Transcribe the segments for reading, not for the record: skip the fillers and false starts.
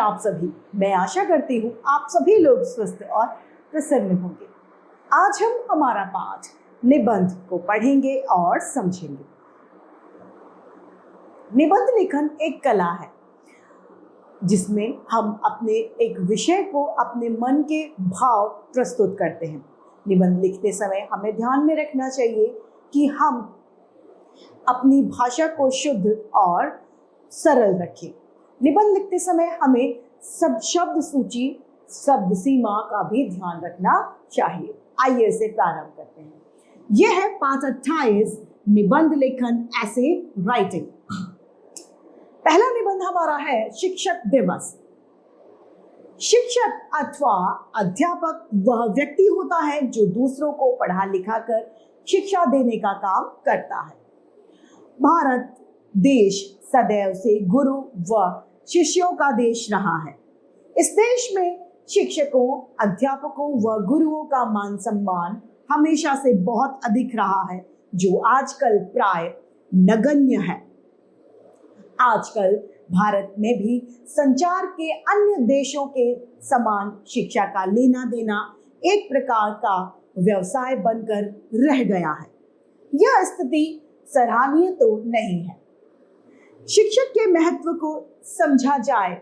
आप सभी। मैं आशा करती हूँ आप सभी लोग स्वस्थ और प्रसन्न होंगे। आज हम हमारा पाठ निबंध को पढ़ेंगे और समझेंगे। निबंध लेखन एक कला है जिसमें हम अपने एक विषय को अपने मन के भाव प्रस्तुत करते हैं। निबंध लिखते समय हमें ध्यान में रखना चाहिए कि हम अपनी भाषा को शुद्ध और सरल रखें। निबंध लिखते समय हमें सब शब्द सूची, शब्द सीमा का भी ध्यान रखना चाहिए। आइए इसे प्रारंभ करते हैं। यह है पाठ 28, निबंध लेखन ऐसे राइटिंग। पहला निबंध हमारा है शिक्षक दिवस। शिक्षक अथवा अध्यापक वह व्यक्ति होता है जो दूसरों को पढ़ा लिखा कर शिक्षा देने का काम करता है। भारत देश सदैव से गुरु व शिष्यों का देश रहा है। इस देश में शिक्षकों, अध्यापकों व गुरुओं का मान सम्मान हमेशा से बहुत अधिक रहा है, जो आजकल प्राय नगण्य है। आजकल भारत में भी संचार के अन्य देशों के समान शिक्षा का लेना देना एक प्रकार का व्यवसाय बनकर रह गया है। यह स्थिति सराहनीय तो नहीं है। शिक्षक के महत्व को समझा जाए।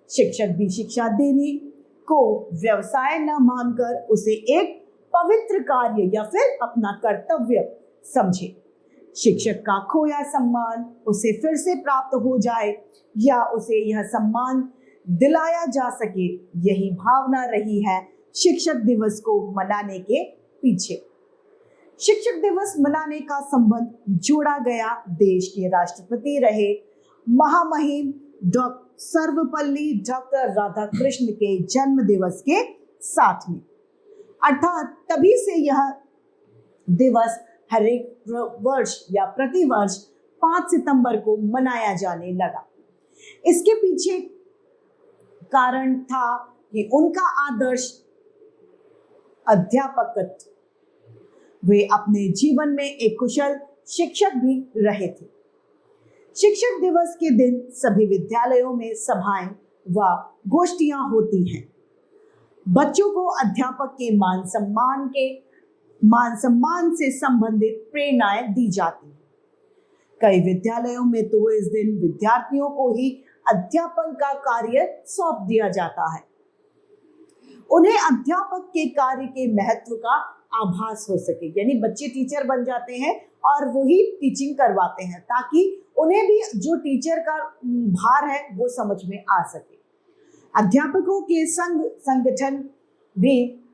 शिक्षक भी शिक्षा देने को व्यवसाय न मानकर उसे एक पवित्र कार्य या फिर अपना कर्तव्य समझे। शिक्षक का खोया सम्मान उसे फिर से प्राप्त हो जाए या उसे यह सम्मान दिलाया जा सके, यही भावना रही है शिक्षक दिवस को मनाने के पीछे। शिक्षक दिवस मनाने का संबंध जोड़ा गया देश के राष्ट्रपति रहे महामहिम सर्वपल्ली डॉक्टर राधाकृष्ण के जन्म दिवस के साथ में, अर्थात तभी से यह दिवस हर एक वर्ष या प्रति वर्ष 5 सितंबर को मनाया जाने लगा। इसके पीछे कारण था कि उनका आदर्श अध्यापक, वे अपने जीवन में एक कुशल शिक्षक भी रहे थे। शिक्षक दिवस के दिन सभी विद्यालयों में सभाएं व गोष्ठियां होती हैं। बच्चों को अध्यापक के मान सम्मान से संबंधित प्रेरणाएं दी जाती हैं। कई विद्यालयों में तो इस दिन विद्यार्थियों को ही अध्यापन का कार्य सौंप दिया जाता है। उन्हें अध्यापक के कार्य के महत्व का आभास हो सके, यानी बच्चे टीचर बन जाते हैं और वही टीचिंग करवाते हैं ताकि उन्हें भी जो टीचर का भार है वो समझ में आ सके। अध्यापकों के संगठन भी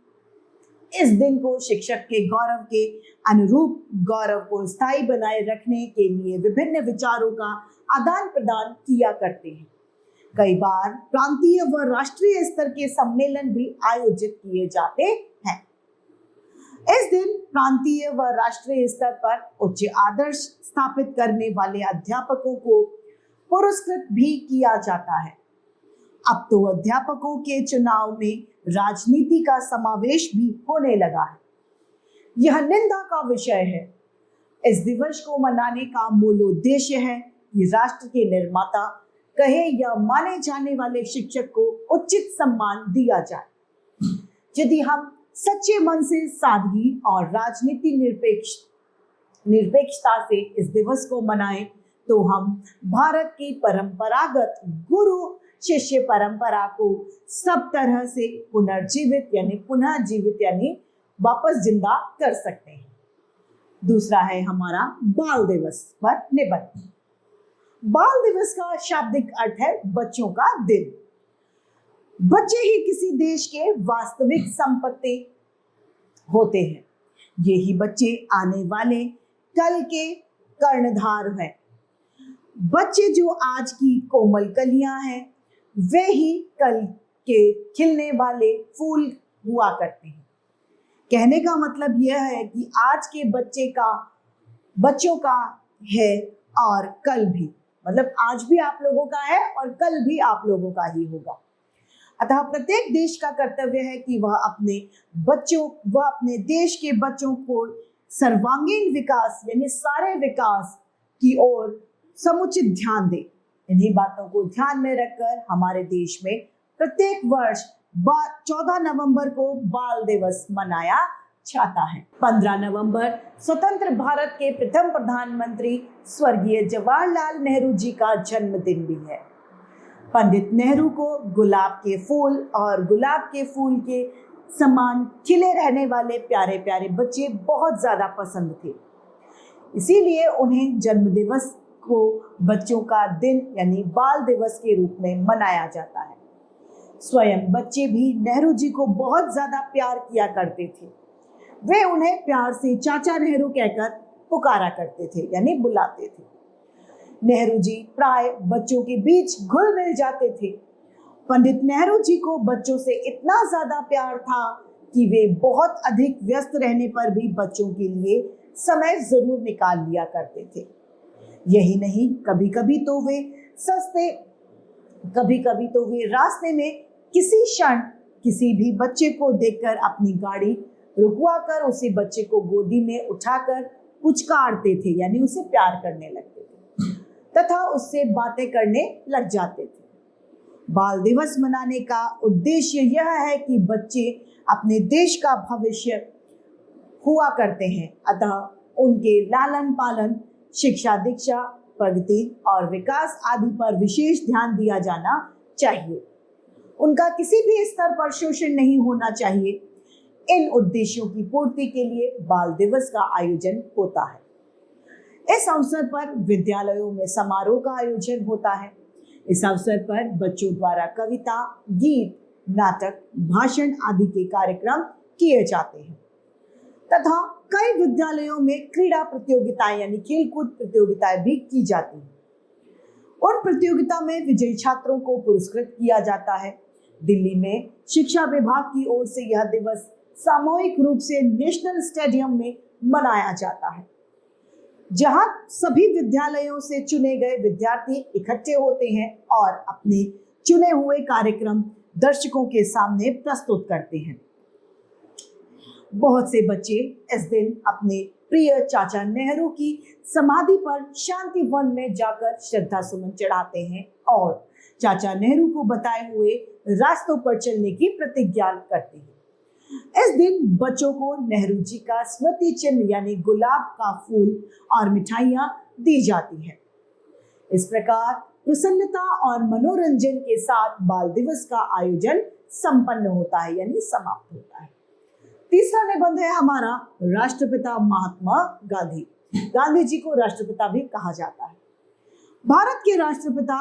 इस दिन को शिक्षक के गौरव के अनुरूप गौरव को स्थायी बनाए रखने के लिए विभिन्न विचारों का आदान प्रदान किया करते हैं। कई बार प्रांतीय व राष्ट्रीय स्तर के सम्मेलन भी आयोजित किए जाते हैं। इस दिन प्रांतीय व राष्ट्रीय स्तर पर उच्च आदर्श स्थापित करने वाले अध्यापकों को पुरस्कृत भी किया जाता है। अब तो अध्यापकों के चुनाव में राजनीति का समावेश भी होने लगा है। यह निंदा का विषय है। इस दिवस को मनाने का मूल उद्देश्य है कि राष्ट्र के निर्माता कहे या माने जाने वाले शिक्षक को उचित सम्मान दिया जाए। यदि हम सच्चे मन से सादगी और राजनीति निरपेक्षता से इस दिवस को मनाएं तो हम भारत की परंपरागत गुरु शिष्य परंपरा को सब तरह से पुनर्जीवित यानी वापस जिंदा कर सकते हैं। दूसरा है हमारा बाल दिवस पर निबंध। बाल दिवस का शाब्दिक अर्थ है बच्चों का दिन। बच्चे ही किसी देश के वास्तविक संपत्ति होते हैं। यही बच्चे आने वाले कल के कर्णधार हैं। बच्चे जो आज की कोमल कलियां हैं, वे ही कल के खिलने वाले फूल हुआ करते हैं। कहने का मतलब यह है कि आज के बच्चों का है और कल भी, मतलब आज भी आप लोगों का है और कल भी आप लोगों का ही होगा। अतः प्रत्येक देश का कर्तव्य है कि वह अपने देश के बच्चों को सर्वांगीण विकास यानी सारे विकास की ओर समुचित ध्यान दे। इन्हीं बातों को ध्यान में रखकर हमारे देश में प्रत्येक वर्ष 14 नवंबर को बाल दिवस मनाया जाता है। 15 नवंबर स्वतंत्र भारत के प्रथम प्रधानमंत्री स्वर्गीय जवाहरलाल नेहरू जी का जन्मदिन भी है। पंडित नेहरू को गुलाब के फूल और गुलाब के फूल के समान खिले रहने वाले प्यारे प्यारे बच्चे बहुत ज्यादा पसंद थे। इसीलिए उन्हें जन्म दिवस को बच्चों का दिन यानी बाल दिवस के रूप में मनाया जाता है। स्वयं बच्चे भी नेहरू जी को बहुत ज्यादा प्यार किया करते थे। वे उन्हें प्यार से चाचा नेहरू कहकर पुकारा करते थे यानी बुलाते थे। नेहरू जी प्राय बच्चों के बीच घुल मिल जाते थे। पंडित नेहरू जी को बच्चों से इतना ज्यादा प्यार था कि वे बहुत अधिक व्यस्त रहने पर भी बच्चों के लिए समय जरूर निकाल लिया करते थे। यही नहीं, कभी कभी तो वे रास्ते में किसी क्षण किसी भी बच्चे को देखकर अपनी गाड़ी रुकवाकर उसी बच्चे को गोदी में उठाकर पुचकारते थे यानी उसे प्यार करने लगते थे तथा उससे बातें करने लग जाते थे। बाल दिवस मनाने का उद्देश्य यह है कि बच्चे अपने देश का भविष्य हुआ करते हैं, अतः उनके लालन पालन, शिक्षा दीक्षा, प्रगति और विकास आदि पर विशेष ध्यान दिया जाना चाहिए। उनका किसी भी स्तर पर शोषण नहीं होना चाहिए। इन उद्देश्यों की पूर्ति के लिए बाल दिवस का आयोजन होता है। इस अवसर पर विद्यालयों में समारोह का आयोजन होता है। इस अवसर पर बच्चों द्वारा कविता, गीत, नाटक, भाषण आदि के कार्यक्रम किए जाते हैं तथा कई विद्यालयों में क्रीड़ा प्रतियोगिताएं यानी खेलकूद प्रतियोगिताएं भी की जाती हैं। उन प्रतियोगिता में विजयी छात्रों को पुरस्कृत किया जाता है। दिल्ली में शिक्षा विभाग की ओर से यह दिवस सामूहिक रूप से नेशनल स्टेडियम में मनाया जाता है, जहां सभी विद्यालयों से चुने गए विद्यार्थी इकट्ठे होते हैं और अपने चुने हुए कार्यक्रम दर्शकों के सामने प्रस्तुत करते हैं। बहुत से बच्चे इस दिन अपने प्रिय चाचा नेहरू की समाधि पर शांति वन में जाकर श्रद्धा सुमन चढ़ाते हैं और चाचा नेहरू को बताए हुए रास्तों पर चलने की प्रतिज्ञा करते हैं। इस दिन बच्चों को नेहरू जी का स्मृति चिन्ह यानी गुलाब का फूल और मिठाइयां दी जाती है। इस प्रकार प्रसन्नता और मनोरंजन के साथ बाल दिवस का आयोजन संपन्न होता है यानी समाप्त होता है। तीसरा निबंध है हमारा राष्ट्रपिता महात्मा गांधी। गांधी जी को राष्ट्रपिता भी कहा जाता है। भारत के राष्ट्रपिता,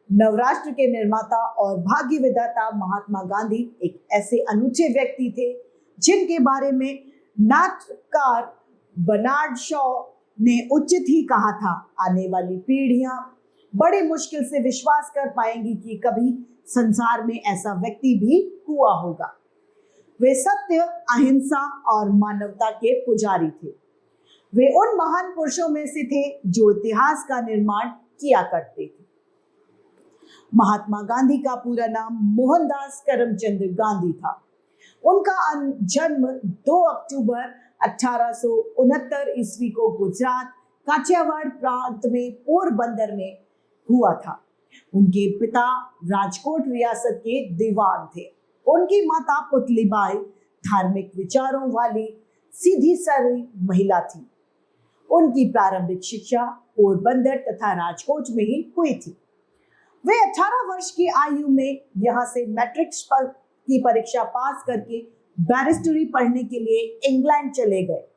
नवराष्ट्र के निर्माता और भाग्य विधाता महात्मा गांधी एक ऐसे अनूठे व्यक्ति थे जिनके बारे में नाटककार बर्नार्ड शॉ ने उचित ही कहा था, आने वाली पीढ़ियां बड़ी मुश्किल से विश्वास कर पाएंगी कि कभी संसार में ऐसा व्यक्ति भी हुआ होगा। वे सत्य, अहिंसा और मानवता के पुजारी थे। वे उन महान पुरुषों में से थे जो इतिहास का निर्माण किया करते थे। महात्मा गांधी का पूरा नाम मोहनदास करमचंद गांधी था। उनका जन्म 2 अक्टूबर 1869 ईस्वी को गुजरात काठियावाड़ प्रांत में पोरबंदर में हुआ था। उनके पिता राजकोट रियासत के दीवान थे। उनकी माता पुतलीबाई धार्मिक विचारों वाली सीधी सरली महिला थी। उनकी प्रारंभिक शिक्षा पोरबंदर तथा राजकोट में ही हुई थी। वे 18 वर्ष की आयु में यहाँ से मैट्रिक की परीक्षा पास करके बैरिस्टरी पढ़ने के लिए इंग्लैंड चले गए।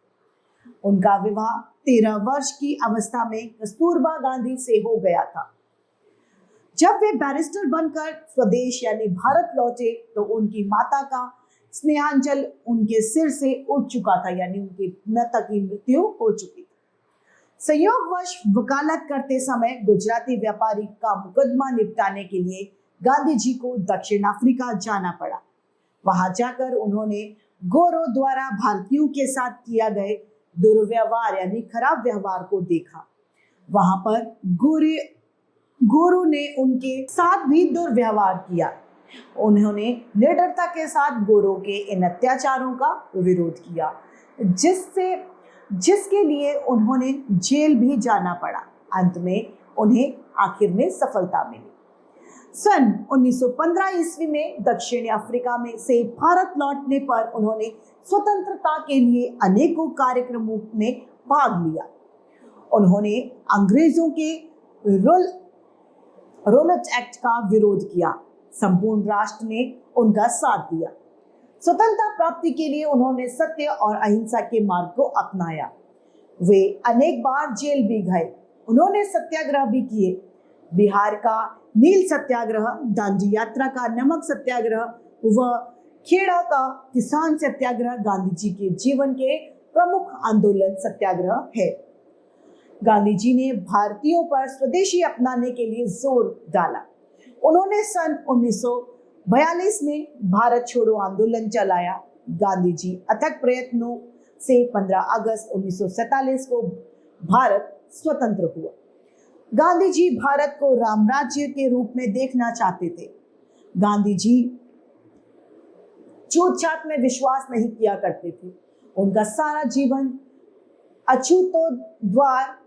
उनका विवाह 13 वर्ष की अवस्था में कस्तूरबा गांधी से हो गया था। जब वे बैरिस्टर बनकर स्वदेश यानी भारत लौटे तो उनकी माता का स्नेहांचल उनके सिर से उठ चुका था यानी उनकी माता की मृत्यु हो चुकी थी। संयोगवश वकालत करते समय गुजराती व्यापारी का मुकदमा निपटाने के लिए गांधी जी को दक्षिण अफ्रीका जाना पड़ा। वहां जाकर उन्होंने गोरों द्वारा भारतीयों के साथ किया गए दुर्व्यवहार यानी खराब व्यवहार को देखा। वहां पर गोरों ने उनके साथ भी दुर्व्यवहार किया। उन्होंने निडरता के साथ गोरों के इन अत्याचारों का विरोध किया, जिसके लिए उन्होंने जेल भी जाना पड़ा। अंत में उन्हें आखिर में सफलता मिली। सन 1915 ईस्वी में दक्षिण अफ्रीका में से भारत लौटने पर उन्होंने स्वतंत्रता के लिए अनेकों कार्यक्रमों में भाग लिया। उन्होंने अंग्रेजों के रोलट एक्ट का विरोध किया। संपूर्ण राष्ट्र ने उनका साथ दिया। स्वतंत्रता प्राप्ति के लिए उन्होंने सत्य और अहिंसा के मार्ग को अपनाया। वे अनेक बार जेल भी गए। उन्होंने सत्याग्रह भी किए। बिहार का नील सत्याग्रह, दांडी यात्रा का नमक सत्याग्रह व खेड़ा का किसान सत्याग्रह गांधी जी के जीवन के प्रमुख आंदोलन सत्याग्रह है। गांधी जी ने भारतीयों पर स्वदेशी अपनाने के लिए जोर डाला। उन्होंने सन 1942 में भारत छोड़ो आंदोलन चलाया। गांधी जी अथक प्रयत्नों से 15 अगस्त 1947 को भारत स्वतंत्र हुआ। गांधी जी भारत को राम राज्य के रूप में देखना चाहते थे। गांधी जी छूत-छात में विश्वास नहीं किया करते थे। उनका सारा जीवन अछूतोद्धार,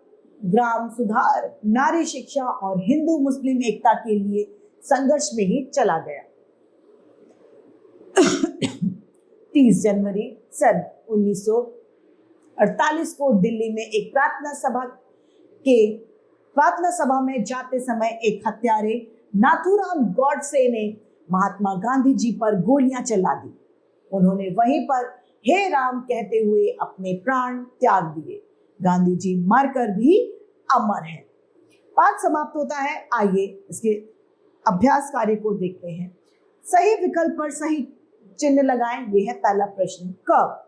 ग्राम सुधार, नारी शिक्षा और हिंदू मुस्लिम एकता के लिए संघर्ष में ही चला गया। 30 जनवरी सन 1948 को दिल्ली में एक प्रार्थना सभा में जाते समय एक हत्यारे नाथूराम गॉडसे ने महात्मा गांधी जी पर गोलियां चला दी। उन्होंने वहीं पर हे राम कहते हुए अपने प्राण त्याग दिए। गांधी जी मरकर भी अमर हैं। पाठ समाप्त होता है। आइए इसके अभ्यास कार्य को देखते हैं। सही विकल्प पर सही चिन्ह लगाएं। यह है पहला प्रश्न। क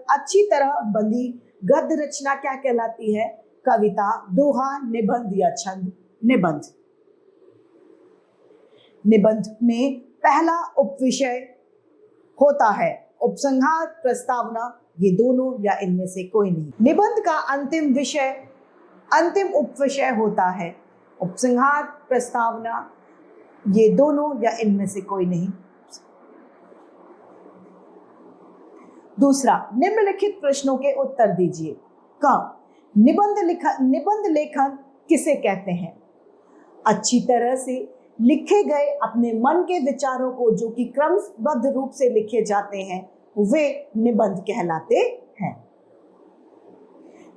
अच्छी तरह बंधी गद्य रचना क्या कहलाती है? कविता, दोहा, निबंध या छंद? निबंध। निबंध में पहला उपविषय होता है उपसंहार, प्रस्तावना, ये दोनों या इनमें से कोई नहीं। निबंध का अंतिम उपविषय होता है उपसंहार, प्रस्तावना, ये दोनों या इनमें से कोई नहीं। दूसरा, निम्नलिखित प्रश्नों के उत्तर दीजिए। क निबंध लेखन किसे कहते हैं? अच्छी तरह से लिखे गए अपने मन के विचारों को जो कि क्रमबद्ध रूप से लिखे जाते हैं वे निबंध कहलाते हैं।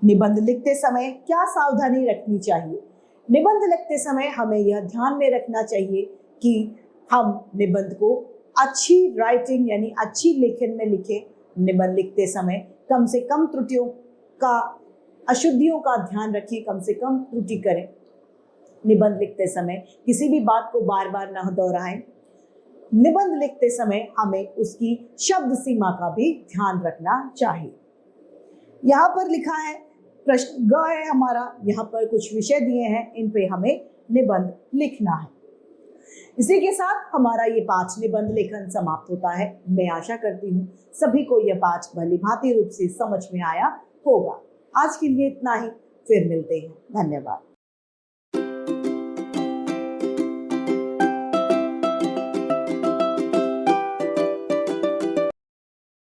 निबंध लिखते समय क्या सावधानी रखनी चाहिए? निबंध लिखते समय हमें यह ध्यान में रखना चाहिए कि हम निबंध को अच्छी राइटिंग यानी अच्छी लेखन में लिखें। निबंध लिखते समय कम से कम त्रुटियों का, अशुद्धियों का ध्यान रखिए, कम से कम त्रुटि करें। निबंध लिखते समय किसी भी बात को बार बार न दोहराएं। निबंध लिखते समय हमें उसकी शब्द सीमा का भी ध्यान रखना चाहिए। यहाँ पर लिखा है प्रश्न ग है हमारा, यहाँ पर कुछ विषय दिए हैं, इन पे हमें निबंध लिखना है। इसी के साथ हमारा ये पाठ निबंध लेखन समाप्त होता है। मैं आशा करती हूँ सभी को यह पाठ भलीभांति रूप से समझ में आया होगा। आज के लिए इतना ही, फिर मिलते हैं। धन्यवाद।